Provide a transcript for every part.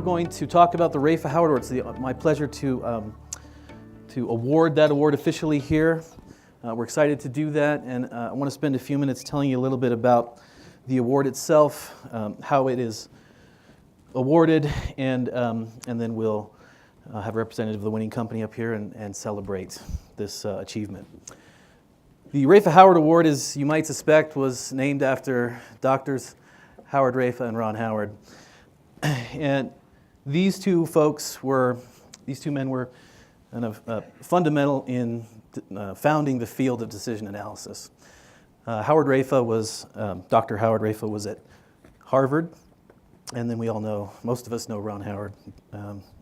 we're going to talk about the Raiffa Howard Award. It's my pleasure to award that award officially here. We're excited to do that, and I want to spend a few minutes telling you a little bit about the award itself, how it is awarded, and then we'll have a representative of the winning company up here and celebrate this achievement. The Raiffa Howard Award, as you might suspect, was named after doctors Howard Raiffa and Ron Howard. And these two men were kind of fundamental in founding the field of decision analysis. Dr. Howard Raiffa was at Harvard, and then we all know, most of us know Ron Howard,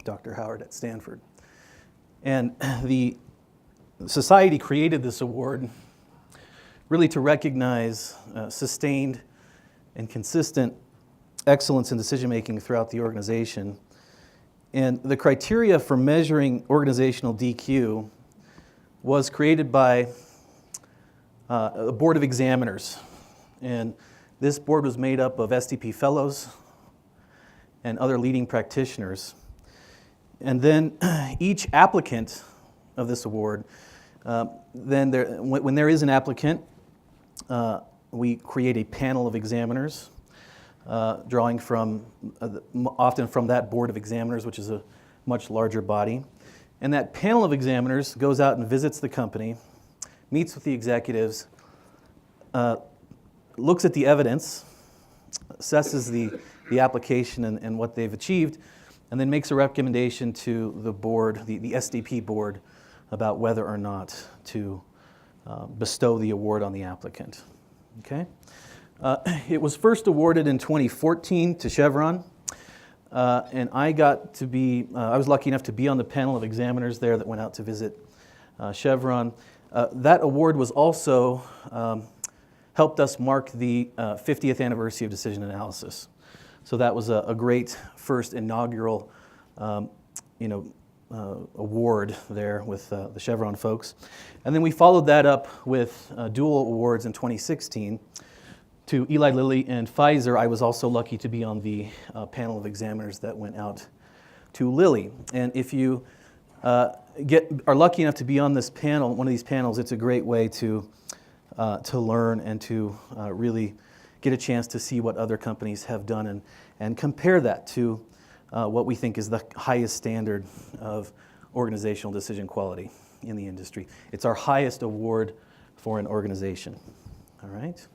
Dr. Howard at Stanford. And the society created this award really to recognize sustained and consistent excellence in decision-making throughout the organization. And the criteria for measuring organizational DQ was created by a board of examiners. And this board was made up of SDP fellows and other leading practitioners. And then each applicant of this award, when there is an applicant, we create a panel of examiners, drawing from, often from that board of examiners, which is a much larger body. And that panel of examiners goes out and visits the company, meets with the executives, looks at the evidence, assesses the application and what they've achieved, and then makes a recommendation to the board, the SDP board, about whether or not to bestow the award on the applicant. Okay? It was first awarded in 2014 to Chevron, and I was lucky enough to be on the panel of examiners there that went out to visit Chevron. That award was also helped us mark the 50th anniversary of decision analysis. So that was a great first inaugural award there with the Chevron folks. And then we followed that up with dual awards in 2016 to Eli Lilly and Pfizer. I was also lucky to be on the panel of examiners that went out to Lilly. And if you are lucky enough to be on this panel, one of these panels, it's a great way to learn and to really get a chance to see what other companies have done and compare that to what we think is the highest standard of organizational decision quality in the industry. It's our highest award for an organization. All right?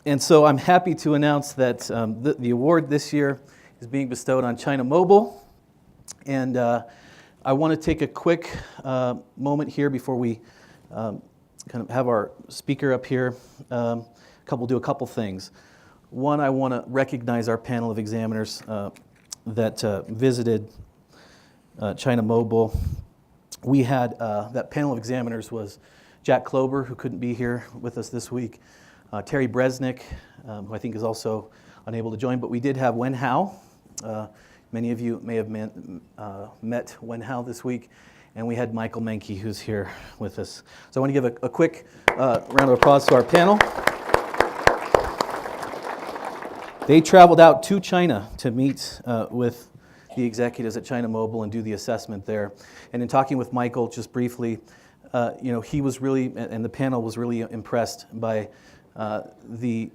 And so I'm happy to announce that the award this year is being bestowed on China Mobile. And I want to take a quick moment here before we kind of have our speaker up here. Do a couple things. One, I want to recognize our panel of examiners that visited China Mobile. We had, that panel of examiners was Jack Klober, who couldn't be here with us this week, Terry Bresnick, who I think is also unable to join, but we did have Wen Hao. Many of you may have met Wen Hao this week, and we had Michael Menke, who's here with us. So I want to give a quick round of applause to our panel. They traveled out to China to meet with the executives at China Mobile and do the assessment there. And in talking with Michael just briefly, he was really, and the panel was really impressed by the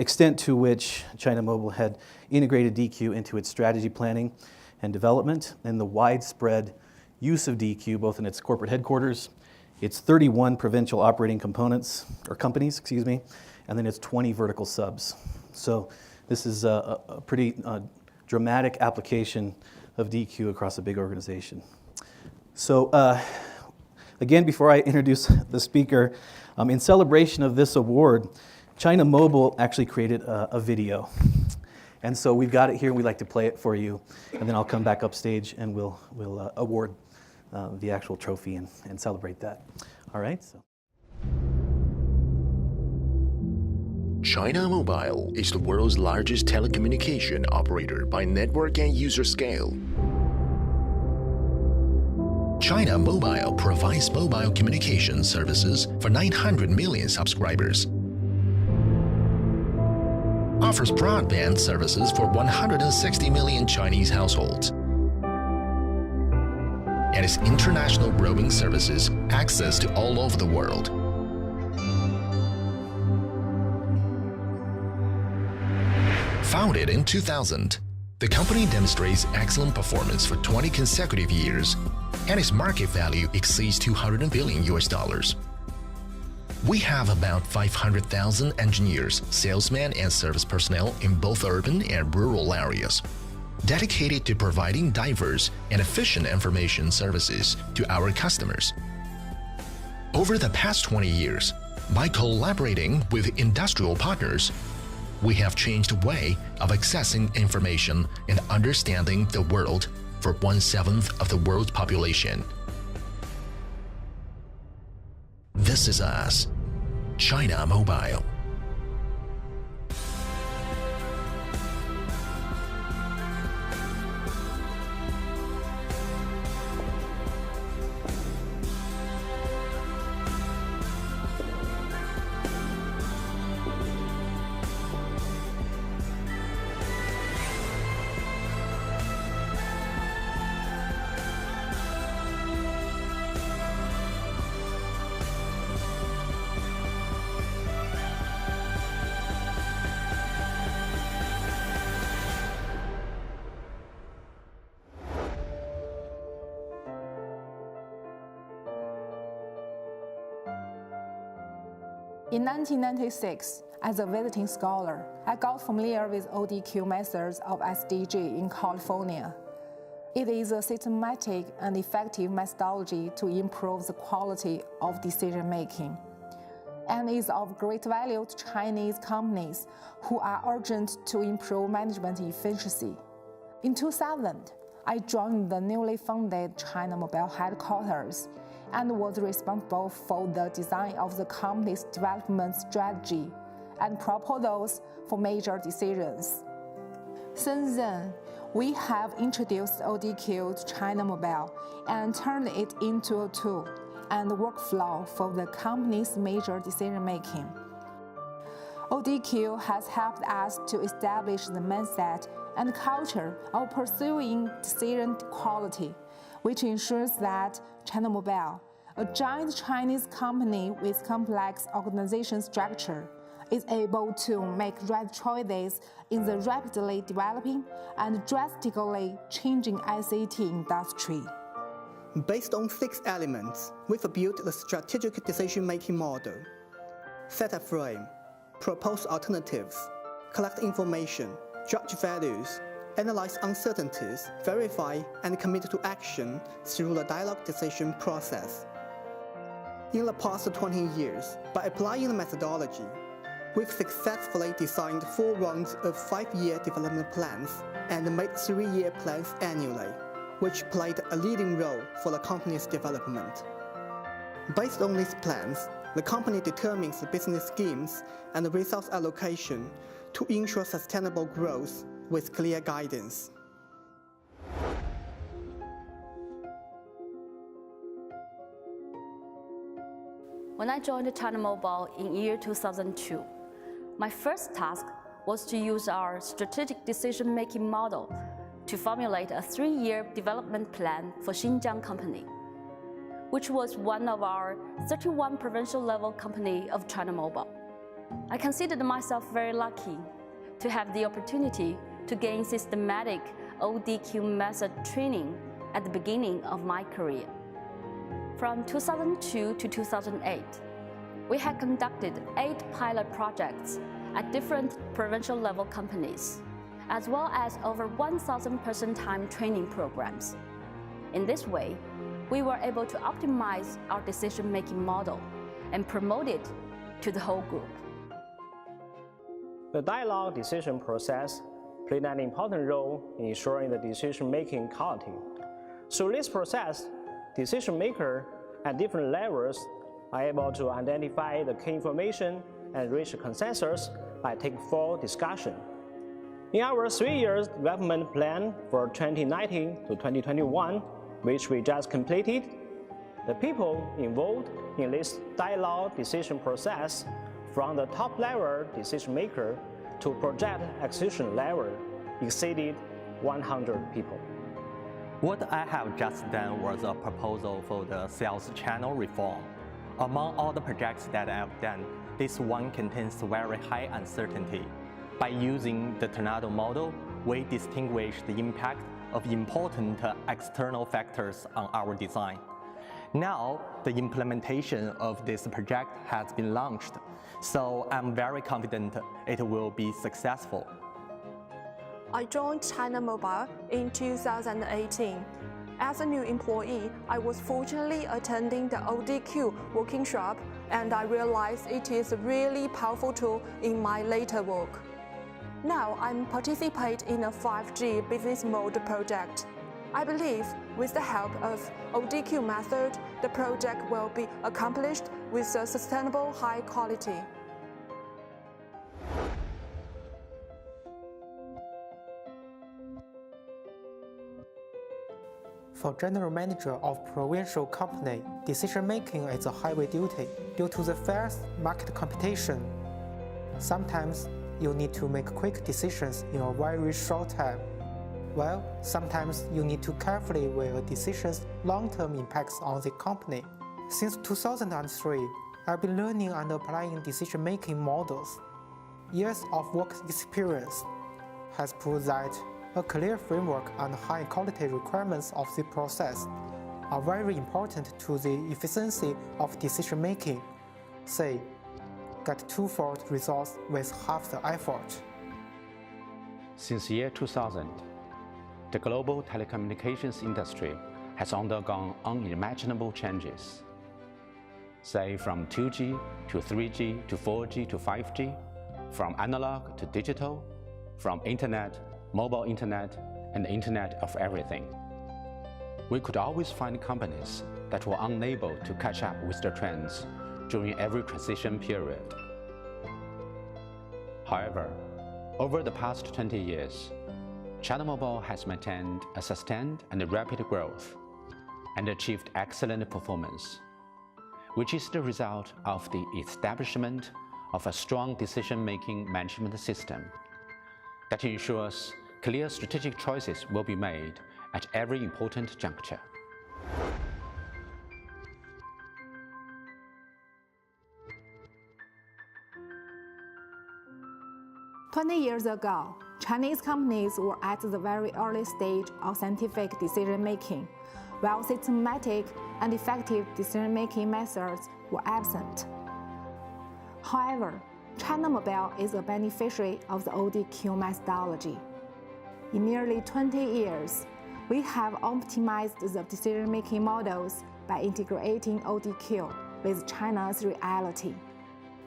extent to which China Mobile had integrated DQ into its strategy planning and development, and the widespread use of DQ both in its corporate headquarters, its 31 provincial operating companies, and then its 20 vertical subs. So this is a pretty dramatic application of DQ across a big organization. So again, before I introduce the speaker, in celebration of this award, China Mobile actually created a video. And so we've got it here, and we'd like to play it for you, and then I'll come back upstage and we'll award the actual trophy and celebrate that. All right? So. China Mobile is the world's largest telecommunication operator by network and user scale. China Mobile provides mobile communication services for 900 million subscribers, offers broadband services for 160 million Chinese households. And its international roaming services access to all over the world. Founded in 2000, the company demonstrates excellent performance for 20 consecutive years, and its market value exceeds $200 billion. We have about 500,000 engineers, salesmen, and service personnel in both urban and rural areas, dedicated to providing diverse and efficient information services to our customers. Over the past 20 years, by collaborating with industrial partners, we have changed the way of accessing information and understanding the world for 1/7 of the world's population. This is us, China Mobile. In 1996, as a visiting scholar, I got familiar with ODQ methods of SDG in California. It is a systematic and effective methodology to improve the quality of decision-making, and is of great value to Chinese companies who are urgent to improve management efficiency. In 2000, I joined the newly founded China Mobile headquarters and was responsible for the design of the company's development strategy and proposals for major decisions. Since then, we have introduced ODQ to China Mobile and turned it into a tool and workflow for the company's major decision-making. ODQ has helped us to establish the mindset and culture of pursuing decision quality, which ensures that China Mobile, a giant Chinese company with complex organization structure, is able to make right choices in the rapidly developing and drastically changing ICT industry. Based on 6 elements, we've built the strategic decision-making model: set a frame, propose alternatives, collect information, judge values, analyze uncertainties, verify, and commit to action through the dialogue decision process. In the past 20 years, by applying the methodology, we've successfully designed 4 rounds of 5-year development plans and made 3-year plans annually, which played a leading role for the company's development. Based on these plans, the company determines the business schemes and the resource allocation to ensure sustainable growth with clear guidance. When I joined China Mobile in year 2002, my first task was to use our strategic decision-making model to formulate a 3-year development plan for Xinjiang company, which was one of our 31 provincial-level company of China Mobile. I considered myself very lucky to have the opportunity to gain systematic ODQ method training at the beginning of my career. From 2002 to 2008, we had conducted 8 pilot projects at different provincial-level companies, as well as over 1,000 person-time training programs. In this way, we were able to optimize our decision-making model and promote it to the whole group. The dialogue decision process played an important role in ensuring the decision-making quality. Through this process, decision makers at different levels are able to identify the key information and reach a consensus by taking full discussion. In our 3-year development plan for 2019 to 2021, which we just completed, the people involved in this dialogue decision process, from the top-level decision maker to project execution level exceeded 100 people. What I have just done was a proposal for the sales channel reform. Among all the projects that I've done, this one contains very high uncertainty. By using the tornado model, we distinguish the impact of important external factors on our design. Now, the implementation of this project has been launched, so I'm very confident it will be successful. I joined China Mobile in 2018. As a new employee, I was fortunately attending the ODQ workshop, and I realized it is a really powerful tool in my later work. Now I'm participating in a 5G business mode project. I believe with the help of ODQ method, the project will be accomplished with a sustainable high quality. For general manager of provincial company, decision-making is a highway duty due to the fierce market competition. Sometimes you need to make quick decisions in a very short time, while sometimes you need to carefully weigh a decision's long-term impacts on the company. Since 2003, I've been learning and applying decision-making models. Years of work experience has proved that a clear framework and high-quality requirements of the process are very important to the efficiency of decision-making. Say, get twofold results with half the effort. Since year 2000, the global telecommunications industry has undergone unimaginable changes. Say from 2G to 3G to 4G to 5G, from analog to digital, from internet, mobile internet, and the internet of everything. We could always find companies that were unable to catch up with the trends during every transition period. However, over the past 20 years, China Mobile has maintained a sustained and rapid growth and achieved excellent performance, which is the result of the establishment of a strong decision-making management system that ensures clear strategic choices will be made at every important juncture. "20 years ago, Chinese companies were at the very early stage of scientific decision-making, while systematic and effective decision-making methods were absent. However, China Mobile is a beneficiary of the ODQ methodology. In nearly 20 years, we have optimized the decision-making models by integrating ODQ with China's reality.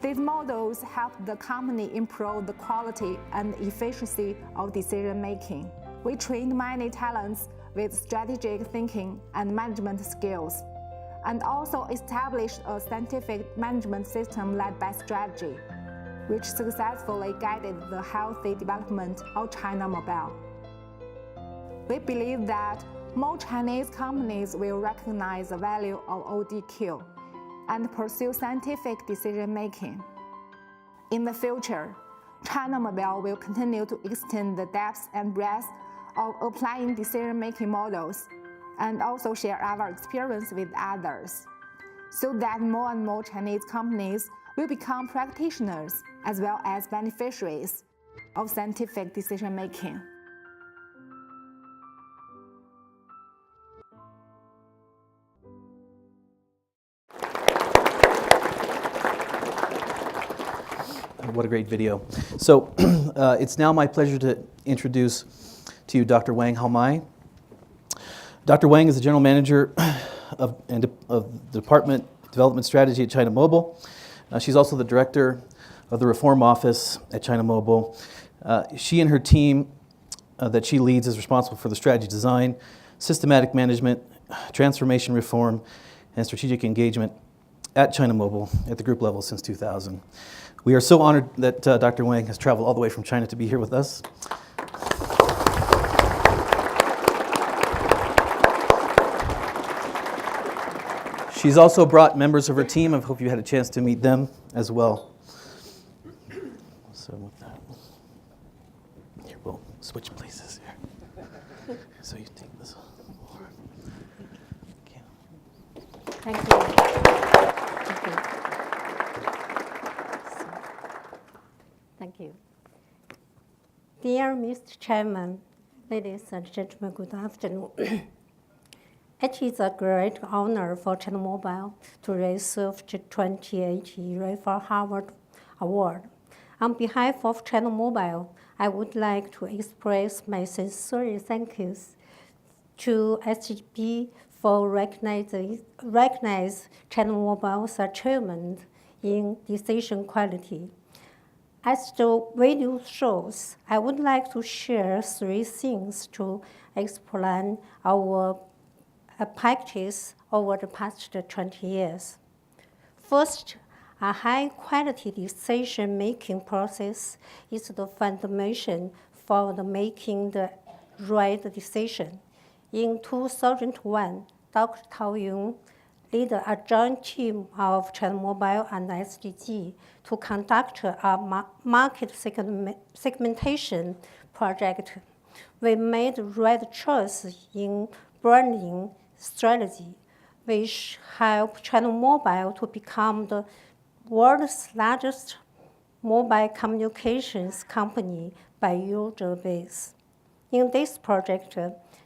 These models help the company improve the quality and efficiency of decision-making. We trained many talents with strategic thinking and management skills, and also established a scientific management system led by strategy, which successfully guided the healthy development of China Mobile. We believe that more Chinese companies will recognize the value of ODQ and pursue scientific decision-making. In the future, China Mobile will continue to extend the depth and breadth of applying decision-making models and also share our experience with others, so that more and more Chinese companies will become practitioners as well as beneficiaries of scientific decision-making. What a great video. So it's now my pleasure to introduce to you Dr. Wang Haomai. Dr. Wang is the General Manager of the Department of Development Strategy at China Mobile. She's also the Director of the Reform Office at China Mobile. She and her team that she leads is responsible for the strategy design, systematic management, transformation reform, and strategic engagement at China Mobile at the group level since 2000. We are so honored that Dr. Wang has traveled all the way from China to be here with us. She's also brought members of her team. I hope you had a chance to meet them as well. So with that. switch places here. So you take this over. Okay. Thank you. Thank you. Thank you. Dear Mr. Chairman, ladies and gentlemen, good afternoon. It is a great honor for China Mobile to receive the 2080 Raiffa Harvard Award. On behalf of China Mobile, I would like to express my sincere thanks to SGB for recognizing China Mobile's achievement in decision quality. As the video shows, I would like to share 3 things to explain our practice over the past 20 years. First, a high-quality decision-making process is the foundation for making the right decision. In 2001, Dr. Tao Yun led a joint team of China Mobile and SDG to conduct a market segmentation project. We made the right choice in branding strategy, which helped China Mobile to become the world's largest mobile communications company by user base. In this project,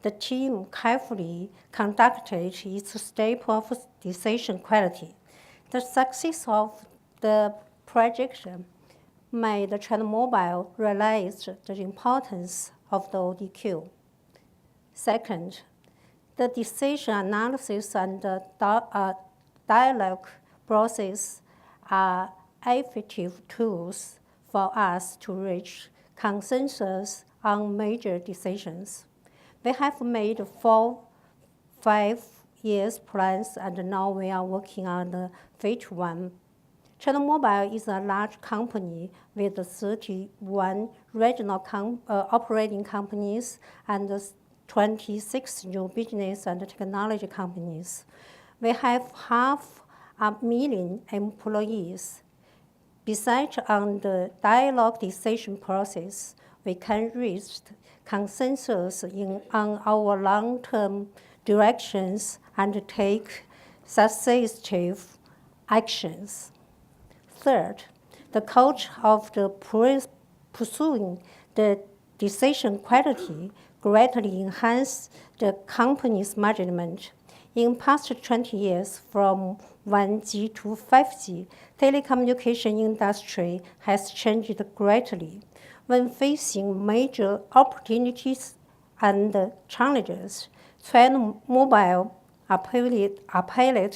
the team carefully conducted its step of decision quality. The success of the project made China Mobile realize the importance of the ODQ. Second, the decision analysis and the dialogue process are effective tools for us to reach consensus on major decisions. We have made 4-5 years plans, and now we are working on the phase 1. China Mobile is a large company with 31 regional operating companies and 26 new business and technology companies. We have 500,000 employees. Besides on the dialogue decision process, we can reach consensus on our long-term directions and take successive actions. Third, the culture of the pursuing the decision quality greatly enhanced the company's management. In past 20 years, from 1G to 5G, telecommunication industry has changed greatly. When facing major opportunities and challenges, China Mobile applied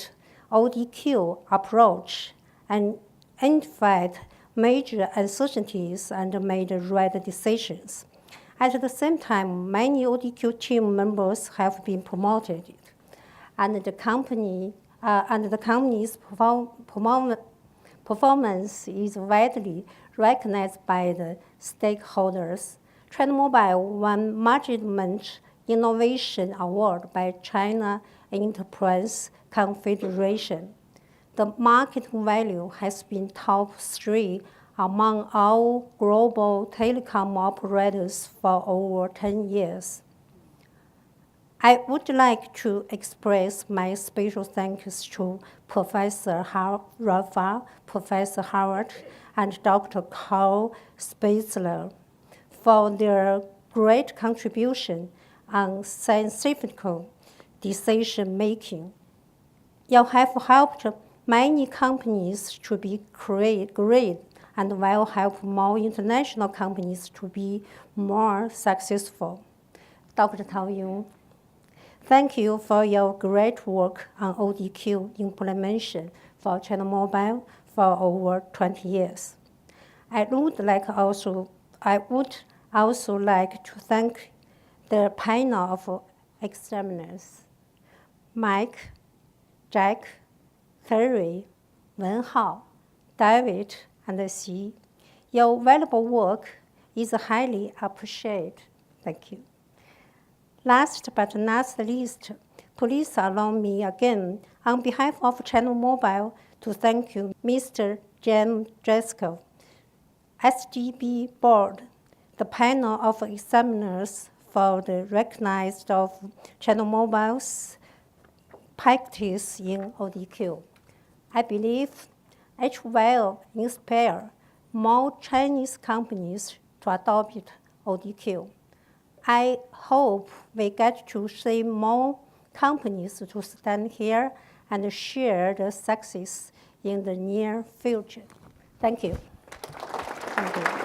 ODQ approach and identified major uncertainties and made right decisions. At the same time, many ODQ team members have been promoted, and the company's performance is widely recognized by the stakeholders. China Mobile won Management Innovation Award by China Enterprise Confederation. The market value has been top 3 among all global telecom operators for over 10 years. I would like to express my special thanks to Professor Raiffa, Professor Howard, and Dr. Carl Spitzler for their great contribution on scientific decision-making. You have helped many companies to be great and will help more international companies to be more successful. Dr. Tao Yun, thank you for your great work on ODQ implementation for China Mobile for over 20 years. I would also like to thank the panel of examiners, Mike, Jack, Terry, Wenhao, David, and Xi. Your valuable work is highly appreciated. Thank you. Last but not least, please allow me again, on behalf of China Mobile, to thank you, Mr. James Driscoll, SGB Board, the panel of examiners for the recognized of China Mobile's practice in ODQ. I believe it will inspire more Chinese companies to adopt ODQ. I hope we get to see more companies to stand here and share the success in the near future. Thank you. Thank you.